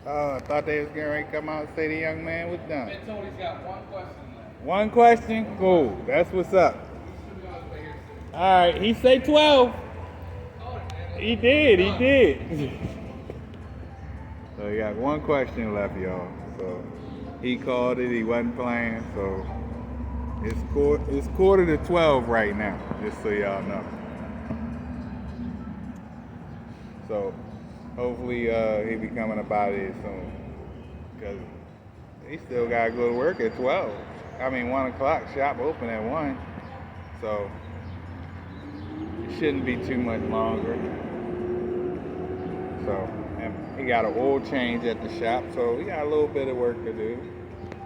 Oh, I thought they was getting ready to come out and say the young man was done. Been told he's got one question left. One question? Cool. That's what's up. Alright, he say 12. He did. So he got one question left, y'all. So he called it, he wasn't playing, so it's quarter to 12 right now, just so y'all know. So hopefully he be coming about it soon. Because he still gotta go to work at 12. I mean 1 o'clock, shop open at 1. So it shouldn't be too much longer. So, and he got an oil change at the shop, so we got a little bit of work to do.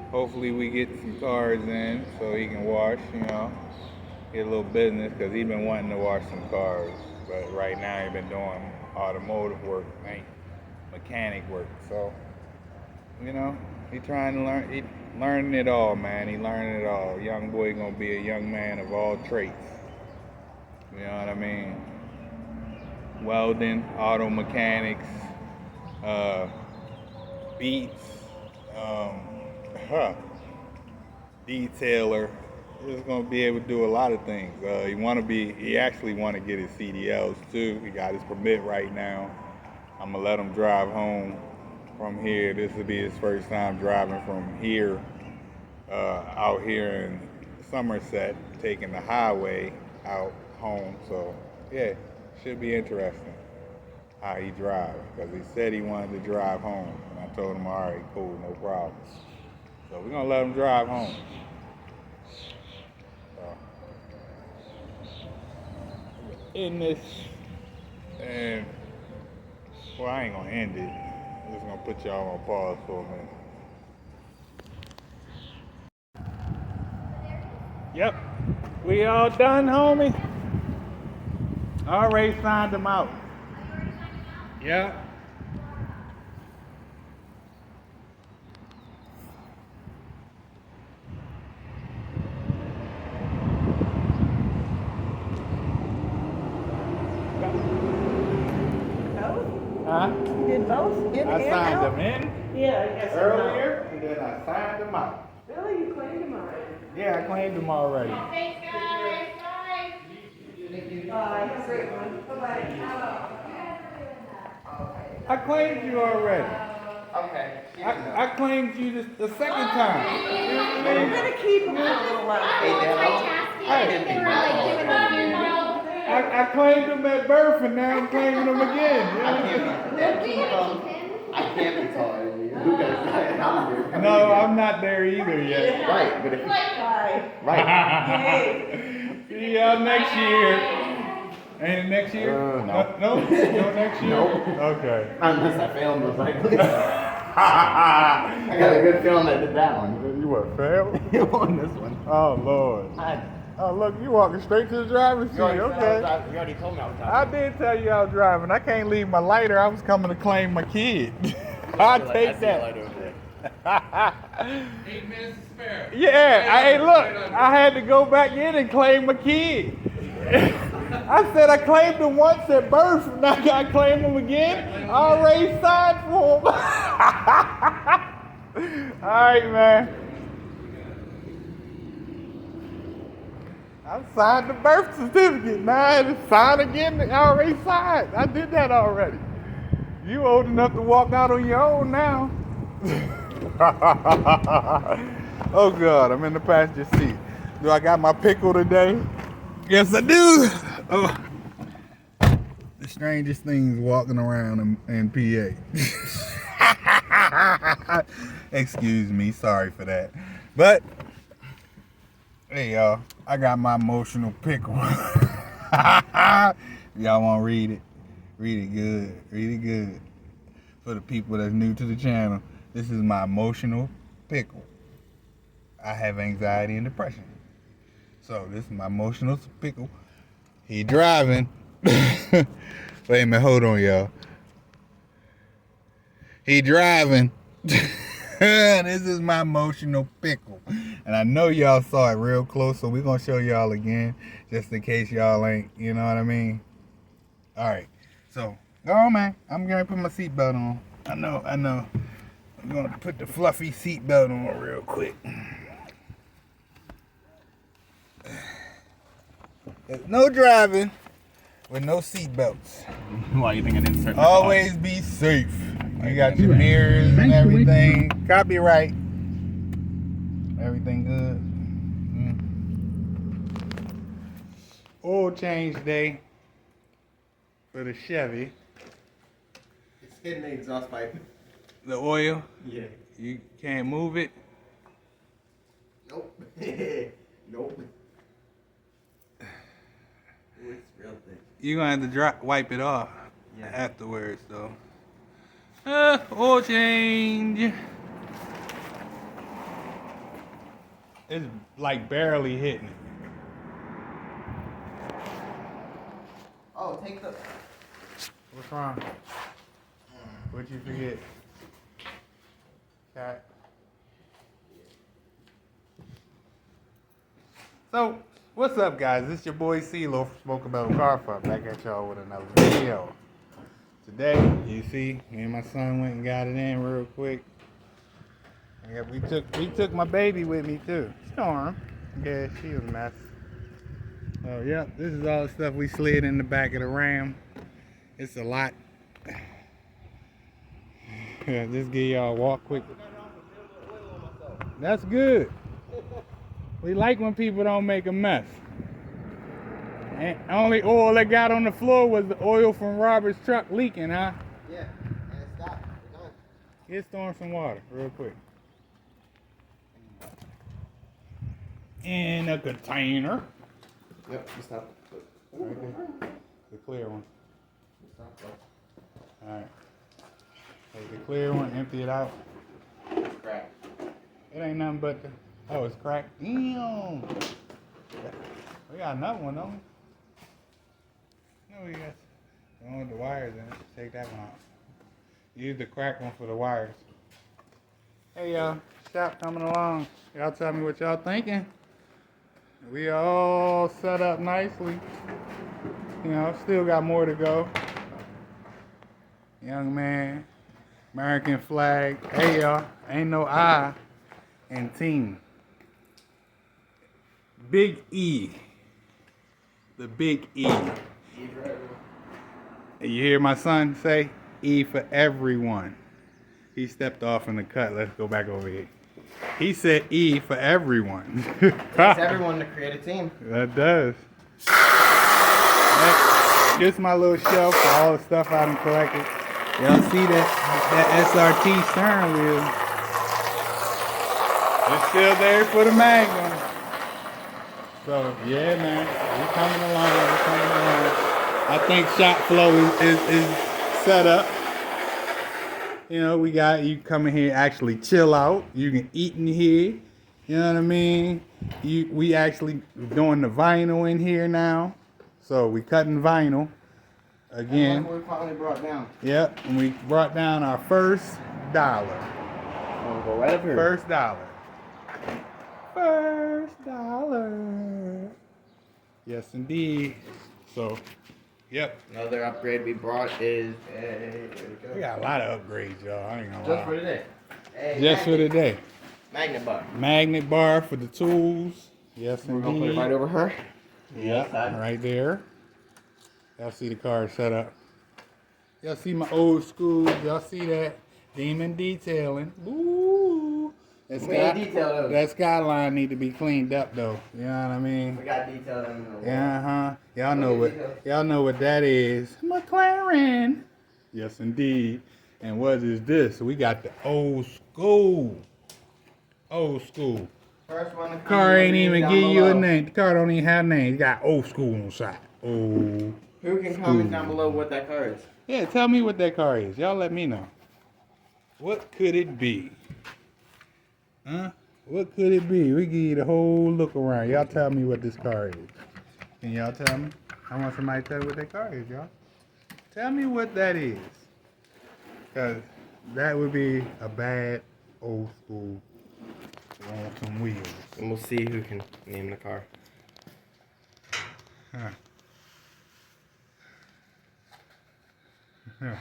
Hopefully we get some cars in so he can wash, get a little business, because he's been wanting to wash some cars. But right now he's been doing automotive work, ain't mechanic work. So, he trying to learn, he learning it all, man. He learning it all. Young boy gonna be a young man of all traits. You know what I mean? Welding, auto mechanics, beats, detailer. He's gonna be able to do a lot of things. He actually wanna get his CDLs too. He got his permit right now. I'm gonna let him drive home from here. This will be his first time driving from here, out here in Somerset, taking the highway out home. So yeah, should be interesting how he drives, because he said he wanted to drive home, and I told him, all right, cool, no problem. So we're gonna let him drive home. So, in this, and well, I ain't gonna end it. I'm just gonna put y'all on pause for a minute. Yep, we all done, homie. Already signed them out. Yeah. Huh? You did both? In I and signed out? them in Yeah, I guess earlier, and then I signed them out. Really? You claimed them already? Yeah, I claimed them already. Thanks, guys. Bye. Bye. Have a great one. Bye-bye. I claimed you already. Okay. I claimed you the second time. We're going to keep them for a little while. They were like giving a few. I claimed them at birth, and now I'm claiming them again. I can't be taller than you. You guys, No, I'm not there either yet. Right, but if you... Bye. Right. Yay. See y'all next year. Ain't it next year? No. No next year? Nope. Okay. Unless I failed those right. I got a good feeling I did that one. You what, failed? You won this one. Oh, Lord. Oh, look, you walking straight to the driver's seat. Okay. You already told me I was I driving. did tell you I was driving. I can't leave my lighter. I was coming to claim my kid. I'll take that. 8 minutes to spare. Yeah, hey, look, I had to go back in and claim my kid. I said I claimed him once at birth, and now I got to claim him again. I already signed for him. All right, man. I signed the birth certificate. Now I had to sign again. I already signed. I did that already. You old enough to walk out on your own now. Oh God, I'm in the passenger seat. Do I got my pickle today? Yes, I do. Oh, the strangest things walking around in PA. Excuse me, sorry for that. But hey y'all, I got my emotional pickle. Y'all want to read it? Read it good. Read it good. For the people that's new to the channel, this is my emotional pickle. I have anxiety and depression. So this is my emotional pickle. He driving. Wait a minute, hold on, y'all. He driving. This is my emotional pickle. And I know y'all saw it real close, so we're going to show y'all again, just in case y'all ain't, you know what I mean? All right. So, go on, man. I'm going to put my seatbelt on. I know. I'm gonna put the fluffy seatbelt on real quick. There's no driving with no seatbelts. Why you think I didn't start? Always be safe. You got your mirrors and everything. Copyright. Everything good. Oil change day for the Chevy. It's hitting the exhaust pipe. The oil, Yeah. you can't move it. Nope. Nope. Ooh, it's real thick. You're gonna have to wipe it off Yeah. afterwards, though. Oil change. It's like barely hitting it. Oh, take the. What's wrong? What'd you forget? Cat. So, what's up, guys? It's your boy CeeLo from Smoke Metal Car Fuck back at y'all with another video. Today, you see, me and my son went and got it in real quick. Yeah, we took my baby with me too. Storm. Yeah, she was a mess. Oh, yep, this is all the stuff we slid in the back of the Ram. It's a lot. Yeah, just give y'all a walk quick. That's good. We like when people don't make a mess. And only oil that got on the floor was the oil from Robert's truck leaking, huh? Yeah, and it stopped. We're done. Get Storm some water real quick. In a container. Yep, you stopped. Right there. The clear one. Alright. Take the clear one, empty it out. Crack. It ain't nothing but the. Oh, it's cracked. Damn. We got another one, don't we? No, we got the one with the wires in it. Take that one out. Use the cracked one for the wires. Hey, y'all. Shop coming along. Y'all tell me what y'all thinking. We are all set up nicely. You know, still got more to go. Young man, American flag. Hey y'all, ain't no I in team. Big E. The big E. You hear my son say E for everyone. He stepped off in the cut. Let's go back over here. He said E for everyone. It's everyone to create a team. That does. Just my little shelf for all the stuff I done collected. Y'all see that SRT steering wheel? It's still there for the Magnum. So yeah, man, we're coming along. I think shop flow is set up. You know, we got you come in here actually chill out. You can eat in here. You know what I mean? We actually doing the vinyl in here now. So we cutting vinyl again. That's what we finally brought down. Yep, and we brought down our first dollar. We'll go right up here. First dollar. First dollar. Yes, indeed. So, yep. Another upgrade we brought is We got a lot of upgrades, y'all. I ain't gonna just for lie. today. Hey, Just for today. magnet bar. Magnet bar for the tools. Yes, We're gonna put it indeed. right over her. Yeah, right there. Y'all see the car set up. Y'all see my old school. Y'all see that demon detailing. Ooh. That We ain't detailed those. that skyline need to be cleaned up though. You know what I mean? We got detailed in the wall. Yeah, Y'all Look know at what details. y'all know what that is. McLaren. Yes, indeed. And what is this? We got the old school. Old school. First one. to Car comment ain't even down give you a below. name. The car don't even have a name. It got old school on the side. Old. Who can comment down below what that car is? Yeah, tell me what that car is. Y'all let me know. What could it be? Huh? What could it be? We give you the whole look around. Y'all tell me what this car is. Can y'all tell me? I want somebody to tell me what that car is, y'all. Tell me what that is. Because that would be a bad old school on some wheels. And we'll see who can name the car. Huh. Huh.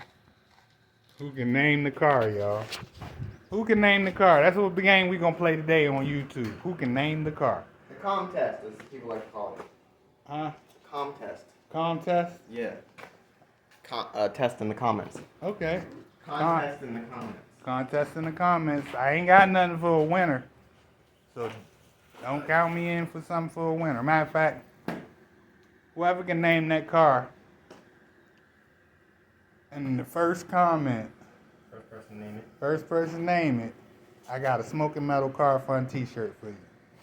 Who can name the car, y'all? Who can name the car? That's what the game we gonna play today on YouTube. Who can name the car? The contest, as people like to call it. Huh? Contest. Contest? Yeah. Test in the comments. Okay. Contest in the comments. Contest in the comments. I ain't got nothing for a winner. So don't count me in for something for a winner. Matter of fact, whoever can name that car in the first comment, first person name it, I got a Smoking Metal Car Fun t-shirt for you.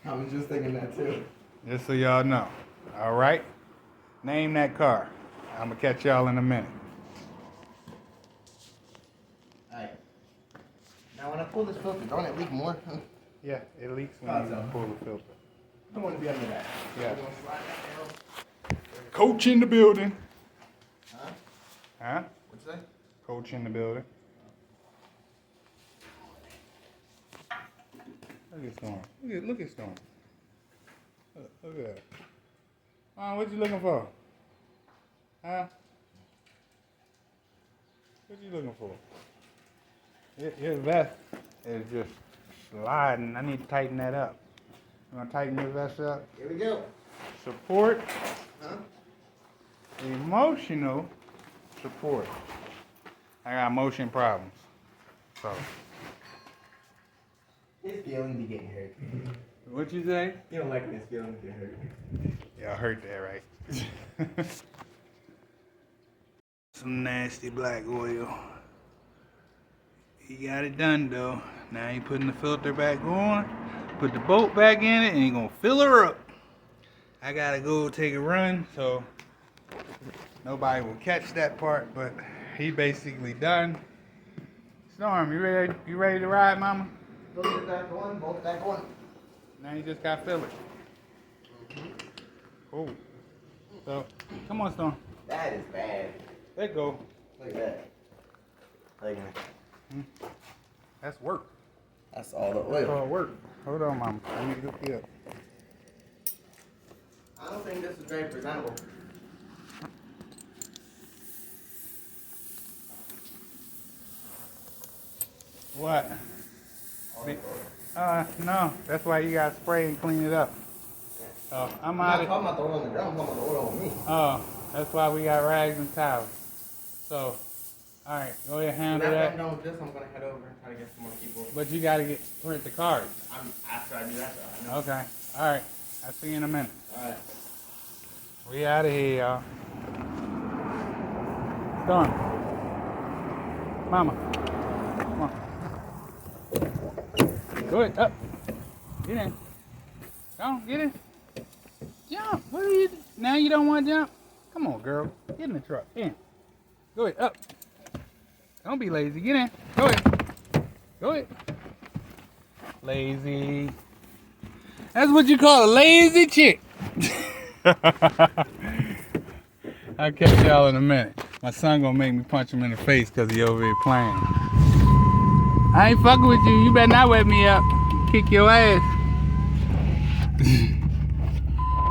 I was just thinking that too. Just so y'all know. All right? Name that car. I'm going to catch y'all in a minute. Alright. Now when I pull this filter, don't it leak more? Yeah, it leaks when you Awesome. pull the filter. I want to be under that. Yeah. You wanna slide that down? Coach in the building. Huh? Huh? What'd you say? Coach in the building. Look at Storm. Look at Storm. Look at that. What you looking for? Huh? What you looking for? Your vest is just sliding. I need to tighten that up. You want to tighten your vest up? Here we go. Support. Huh? Emotional support. I got motion problems. So. His feelings be getting hurt. What you say? You don't like his feelings get hurt. Yeah, I heard that right. Some nasty black oil. He got it done though. Now he putting the filter back on, put the bolt back in it, and he gonna fill her up. I gotta go take a run, so nobody will catch that part, but he basically done. Storm, you ready to ride, mama? Filter back on, bolt back on. Now you just gotta fill it. Oh. So, come on, Storm. That is bad. Let go. Look at that. Look at that. That's work. That's all the That's oil. all work. Hold on, mama. Let me look you up. I don't think this is very presentable. What? No. That's why you gotta spray and clean it up. So I'm I'm out not of. talking about the oil on the ground, I'm talking about the oil on me. Oh, that's why we got rags and towels. So, all right, go ahead, handle After I'm that. done with this, I'm going to head over and try to get some more people. But you gotta print the cards. After I do that, though. I know. Okay. All right. I'll see you in a minute. Alright. We out of here, y'all. Storm. Mama. Come on. Go ahead. Up. Get in. Go on. Get in. Jump. What are you doing? Now you don't want to jump? Come on, girl. Get in the truck. In. Go ahead. Up. Don't be lazy. Get in. Go ahead. Go ahead. Lazy. That's what you call a lazy chick. I'll catch y'all in a minute. My son gonna make me punch him in the face because he over here playing. I ain't fucking with you. You better not wet me up. Kick your ass.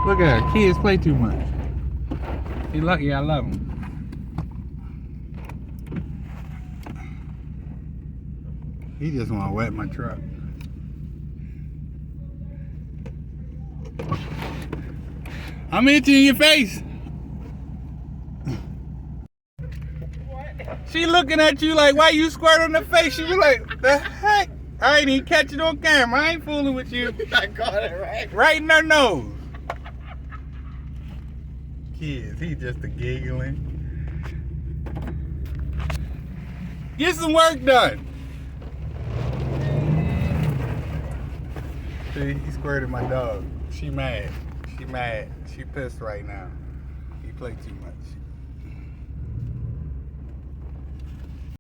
Look at her. Kids play too much. He lucky I love him. He just wanna wet my truck. I'm itching in your face. She looking at you like, why you squirt on the face? She be like, the heck? I ain't even catch it on camera. I ain't fooling with you. I got it right. Right in her nose. Kids, he just a giggling. Get some work done. See, he squirted my dog. She mad. She mad. She pissed right now. He played too much.